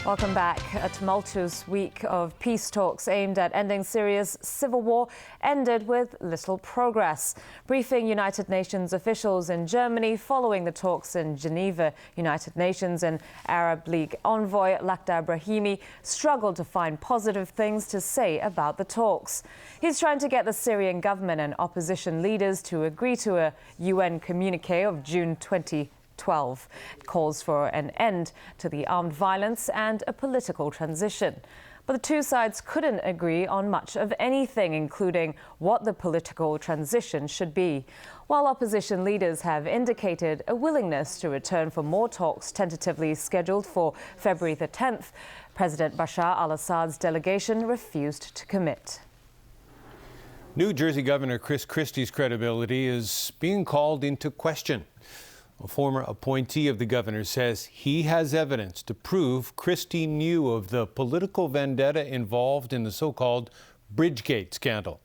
Welcome back. A tumultuous week of peace talks aimed at ending Syria's civil war ended with little progress. Briefing United Nations officials in Germany following the talks in Geneva, United Nations and Arab League envoy Lakhdar Brahimi struggled to find positive things to say about the talks. He's trying to get the Syrian government and opposition leaders to agree to a UN communique of June 2012. It calls for an end to the armed violence and a political transition. But the two sides couldn't agree on much of anything, including what the political transition should be. While opposition leaders have indicated a willingness to return for more talks tentatively scheduled for February the 10th, President Bashar al-Assad's delegation refused to commit. New Jersey Governor Chris Christie's credibility is being called into question. A former appointee of the governor says he has evidence to prove Christie knew of the political vendetta involved in the so-called Bridgegate scandal.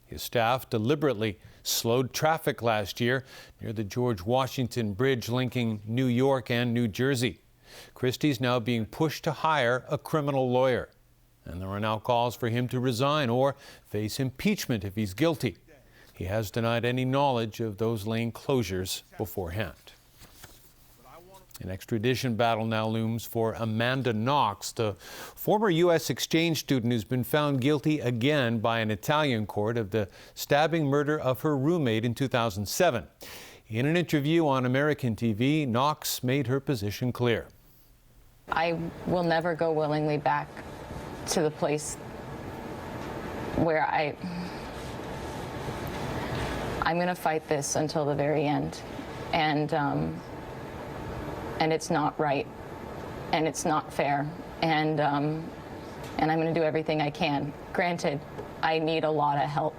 His staff deliberately slowed traffic last year near the George Washington Bridge linking New York and New Jersey. Christie's now being pushed to hire a criminal lawyer, and there are now calls for him to resign or face impeachment if he's guilty. He has denied any knowledge of those lane closures beforehand. An extradition battle now looms for Amanda Knox, the former U.S. exchange student who's been found guilty again by an Italian court of the stabbing murder of her roommate in 2007. In an interview on American TV, Knox made her position clear. I will never go willingly back to the place where I'm going to fight this until the very end. And it's not right, and it's not fair, and I'm going to do everything I can. Granted, I need a lot of help.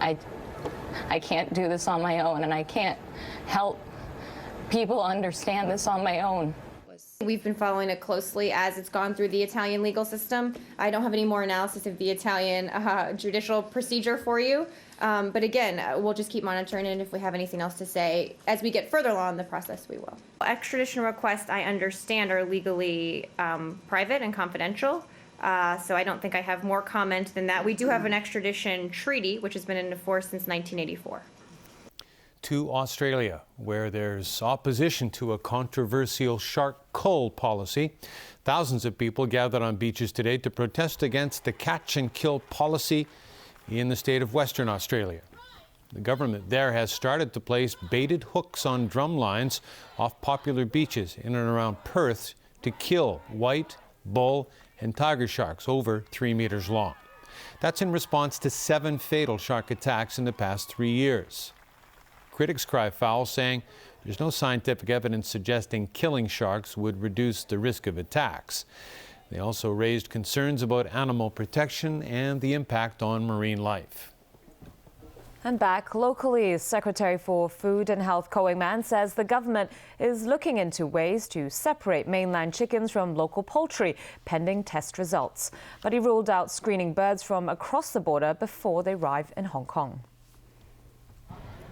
I can't do this on my own, and I can't help people understand this on my own. We've been following it closely as it's gone through the Italian legal system. I don't have any more analysis of the Italian judicial procedure for you. But again, we'll just keep monitoring it. If we have anything else to say as we get further along in the process, we will. Extradition requests, I understand, are legally private and confidential. So I don't think I have more comment than that. We do have an extradition treaty, which has been in force since 1984. To Australia, where there's opposition to a controversial shark cull policy. Thousands of people gathered on beaches today to protest against the catch and kill policy in the state of Western Australia. The government there has started to place baited hooks on drum lines off popular beaches in and around Perth to kill white, bull, and tiger sharks over 3 meters long. That's in response to 7 fatal shark attacks in the past 3 years. Critics cry foul, saying there's no scientific evidence suggesting killing sharks would reduce the risk of attacks. They also raised concerns about animal protection and the impact on marine life. And back locally, Secretary for Food and Health Ko Wing-man says the government is looking into ways to separate mainland chickens from local poultry, pending test results. But he ruled out screening birds from across the border before they arrive in Hong Kong.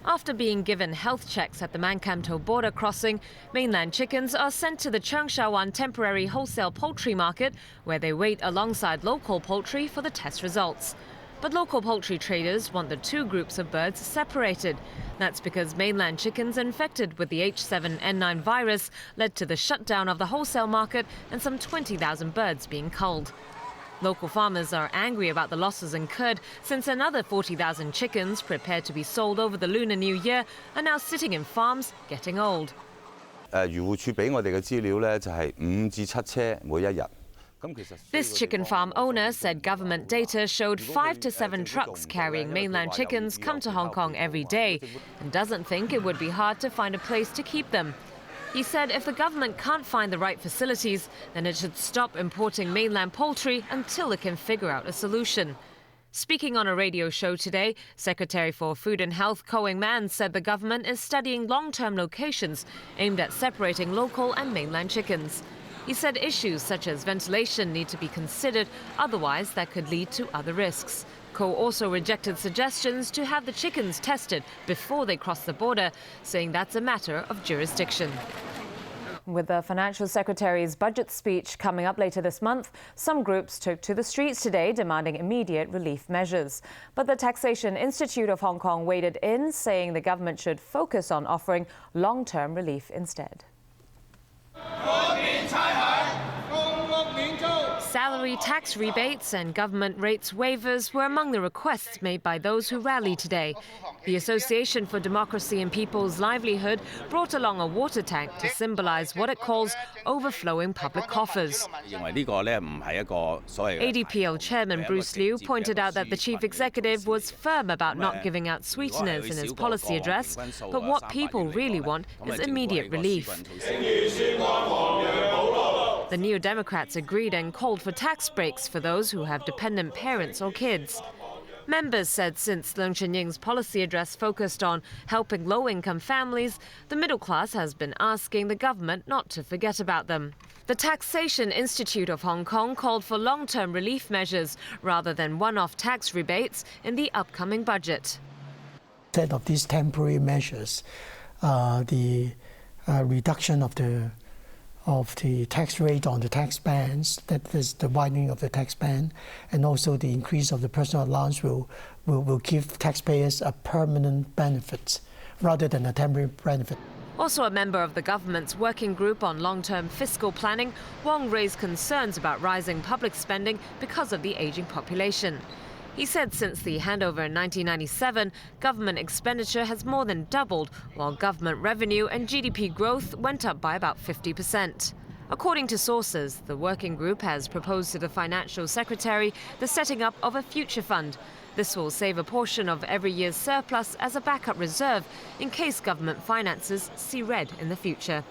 After being given health checks at the Mankamto border crossing, mainland chickens are sent to the Cheung Sha Wan temporary wholesale poultry market, where they wait alongside local poultry for the test results. But local poultry traders want the two groups of birds separated. That's because mainland chickens infected with the H7N9 virus led to the shutdown of the wholesale market and some 20,000 birds being culled. Local farmers are angry about the losses incurred since another 40,000 chickens prepared to be sold over the Lunar New Year are now sitting in farms getting old. This chicken farm owner said government data showed 5 to 7 trucks carrying mainland chickens come to Hong Kong every day and doesn't think it would be hard to find a place to keep them. He said if the government can't find the right facilities, then it should stop importing mainland poultry until it can figure out a solution. Speaking on a radio show today, Secretary for Food and Health Ko Wing-man said the government is studying long-term locations aimed at separating local and mainland chickens. He said issues such as ventilation need to be considered, otherwise that could lead to other risks. Ko also rejected suggestions to have the chickens tested before they cross the border, saying that's a matter of jurisdiction. With the Financial Secretary's budget speech coming up later this month, some groups took to the streets today demanding immediate relief measures. But the Taxation Institute of Hong Kong waded in, saying the government should focus on offering long-term relief instead. Salary tax rebates and government rates waivers were among the requests made by those who rallied today. The Association for Democracy and People's Livelihood brought along a water tank to symbolize what it calls overflowing public coffers. ADPL Chairman Bruce Liu pointed out that the chief executive was firm about not giving out sweeteners in his policy address, but what people really want is immediate relief. The Neo Democrats agreed and called for tax breaks for those who have dependent parents or kids. Members said since Leung Chun-ying's policy address focused on helping low-income families, the middle class has been asking the government not to forget about them. The Taxation Institute of Hong Kong called for long-term relief measures rather than one-off tax rebates in the upcoming budget. Instead of these temporary measures, the reduction of the tax rate on the tax bands, that is the widening of the tax band, and also the increase of the personal allowance will give taxpayers a permanent benefit rather than a temporary benefit. Also a member of the government's working group on long-term fiscal planning, Wong raised concerns about rising public spending because of the aging population. He said since the handover in 1997, government expenditure has more than doubled, while government revenue and GDP growth went up by about 50%. According to sources, the working group has proposed to the Financial Secretary the setting up of a future fund. This will save a portion of every year's surplus as a backup reserve in case government finances see red in the future.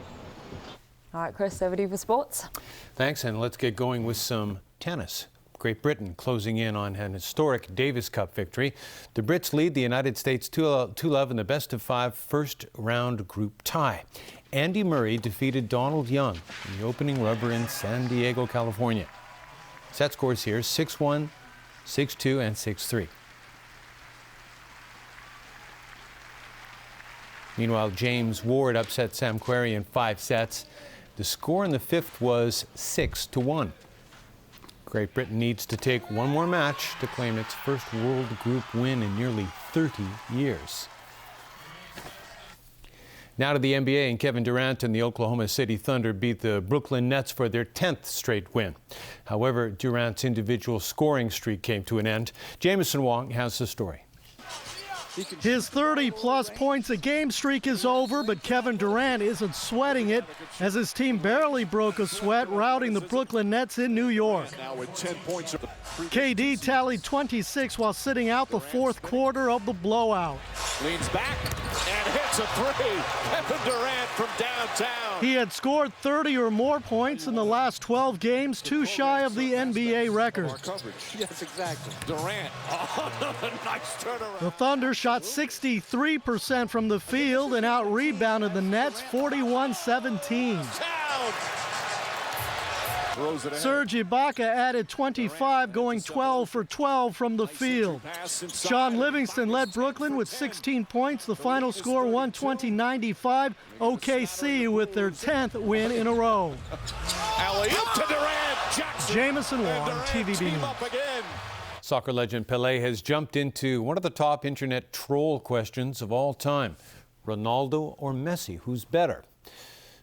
All right, Chris, over to you for sports. Thanks, and let's get going with some tennis. Great Britain closing in on an historic Davis Cup victory. The Brits lead the United States 2-love in the best-of-5 first-round group tie. Andy Murray defeated Donald Young in the opening rubber in San Diego, California. Set scores here 6-1, 6-2, and 6-3. Meanwhile, James Ward upset Sam Querrey in 5 sets. The score in the fifth was 6-1. Great Britain needs to take one more match to claim its first World Group win in nearly 30 years. Now to the NBA, and Kevin Durant and the Oklahoma City Thunder beat the Brooklyn Nets for their 10th straight win. However, Durant's individual scoring streak came to an end. Jameson Wong has the story. His 30-plus points a game streak is over, but Kevin Durant isn't sweating it as his team barely broke a sweat, routing the Brooklyn Nets in New York. KD tallied 26 while sitting out the fourth quarter of the blowout. Leans back and hits a three. Kevin Durant from downtown. He had scored 30 or more points in the last 12 games, too shy of the NBA record. Yes, exactly. Durant, nice turnaround. The Thunder shot 63% from the field and out-rebounded the Nets 41-17. Serge Ibaka added 25, going 12 for 12 from the field. Sean Livingston led Brooklyn with 16 points. The final score 120-95. OKC with their 10th win in a row. Alley-oop to Durant. Jameson Wong, TVB News. Soccer legend Pelé has jumped into one of the top internet troll questions of all time. Ronaldo or Messi, who's better?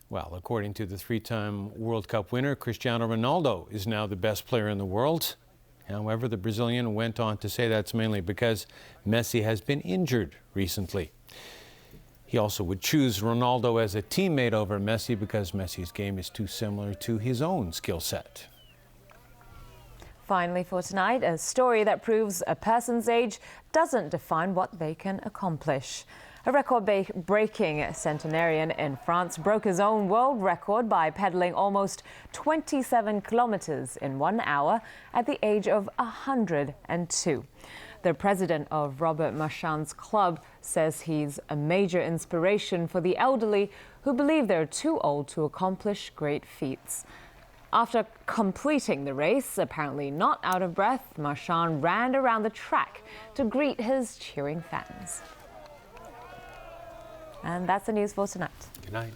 Well, according to the 3-time World Cup winner, Cristiano Ronaldo is now the best player in the world. However, the Brazilian went on to say that's mainly because Messi has been injured recently. He also would choose Ronaldo as a teammate over Messi because Messi's game is too similar to his own skill set. Finally for tonight, a story that proves a person's age doesn't define what they can accomplish. A record-breaking centenarian in France broke his own world record by pedaling almost 27 kilometers in 1 hour at the age of 102. The president of Robert Marchand's club says he's a major inspiration for the elderly who believe they're too old to accomplish great feats. After completing the race, apparently not out of breath, Marchand ran around the track to greet his cheering fans. And that's the news for tonight. Good night.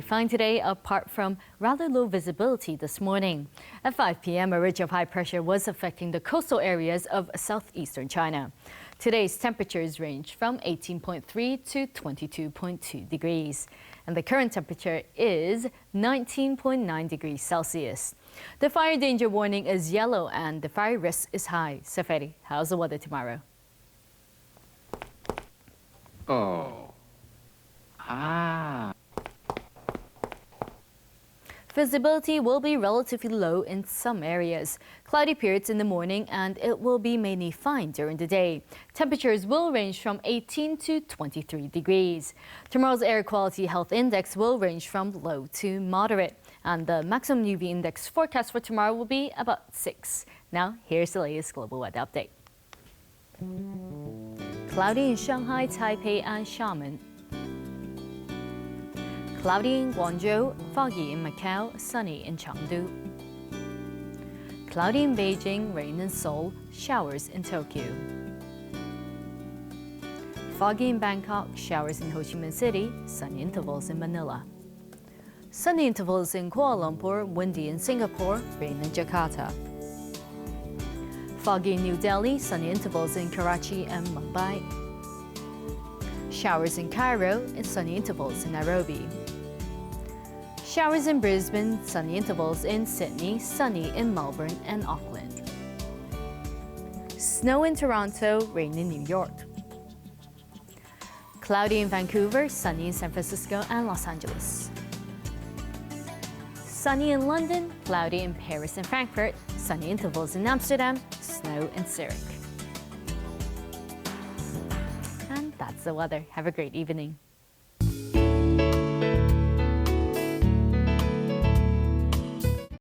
fine today, apart from rather low visibility this morning. At 5 p.m., a ridge of high pressure was affecting the coastal areas of southeastern China. Today's temperatures range from 18.3 to 22.2 degrees. And the current temperature is 19.9 degrees Celsius. The fire danger warning is yellow and the fire risk is high. Safari, how's the weather tomorrow? Visibility will be relatively low in some areas. Cloudy periods in the morning, and it will be mainly fine during the day. Temperatures will range from 18 to 23 degrees. Tomorrow's air quality health index will range from low to moderate, and the maximum UV index forecast for tomorrow will be about 6. Now, here's the latest global weather update. Cloudy in Shanghai, Taipei, and Xiamen. Cloudy in Guangzhou, foggy in Macau, sunny in Chengdu. Cloudy in Beijing, rain in Seoul, showers in Tokyo. Foggy in Bangkok, showers in Ho Chi Minh City, sunny intervals in Manila. Sunny intervals in Kuala Lumpur, windy in Singapore, rain in Jakarta. Foggy in New Delhi, sunny intervals in Karachi and Mumbai. Showers in Cairo and sunny intervals in Nairobi. Showers in Brisbane, sunny intervals in Sydney, sunny in Melbourne and Auckland. Snow in Toronto, rain in New York. Cloudy in Vancouver, sunny in San Francisco and Los Angeles. Sunny in London, cloudy in Paris and Frankfurt, sunny intervals in Amsterdam, snow in Zurich. And that's the weather. Have a great evening.